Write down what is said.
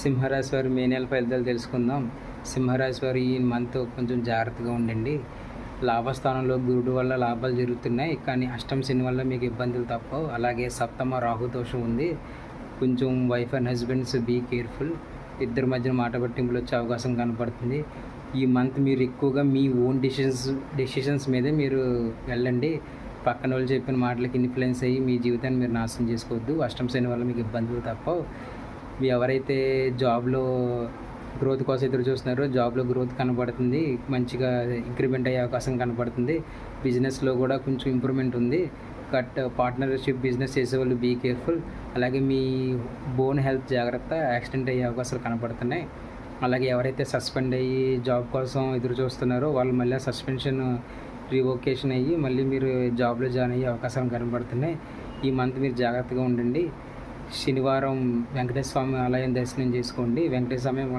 సింహరాశి వారి మే నెల ఫలితాలు తెలుసుకుందాం. సింహరాశి వారు ఈ మంత్ కొంచెం జాగ్రత్తగా ఉండండి. లాభస్థానంలో గురుడు వల్ల లాభాలు జరుగుతున్నాయి, కానీ అష్టమ శని వల్ల మీకు ఇబ్బందులు తప్పవు. అలాగే సప్తమ రాహు దోషం ఉంది. కొంచెం wife and husbands be careful. ఇద్దరి మధ్యన మాట పట్టింపులు వచ్చే అవకాశం కనపడుతుంది. ఈ మంత్ మీరు ఎక్కువగా మీ ఓన్ డెసిషన్స్ మీదే మీరు వెళ్ళండి. పక్కన వాళ్ళు చెప్పిన మాటలకి ఇన్ఫ్లుయెన్స్ అయ్యి మీ జీవితాన్ని మీరు నాశనం చేసుకోవద్దు. అష్టమ శని వల్ల మీకు ఇబ్బందులు తప్పవు. మీ ఎవరైతే జాబ్లో గ్రోత్ కోసం ఎదురు చూస్తున్నారో జాబ్లో గ్రోత్ కనపడుతుంది. మంచిగా ఇంక్రిమెంట్ అయ్యే అవకాశం కనపడుతుంది. బిజినెస్లో కూడా కొంచెం ఇంప్రూవ్మెంట్ ఉంది. పార్ట్నర్షిప్ బిజినెస్ చేసేవాళ్ళు బీ కేర్ఫుల్. అలాగే మీ బోన్ హెల్త్ జాగ్రత్త. యాక్సిడెంట్ అయ్యే అవకాశాలు కనపడుతున్నాయి. అలాగే ఎవరైతే సస్పెండ్ అయ్యి జాబ్ కోసం ఎదురు చూస్తున్నారో వాళ్ళు మళ్ళీ సస్పెన్షన్ రివోకేషన్ అయ్యి మళ్ళీ మీరు జాబ్లో జాయిన్ అయ్యే అవకాశాలు కనపడుతున్నాయి. ఈ మంత్ మీరు జాగ్రత్తగా ఉండండి. శనివారం వెంకటేశ్వర స్వామి ఆలయం దర్శనం చేసుకోండి. వెంకటేశ్వర స్వామి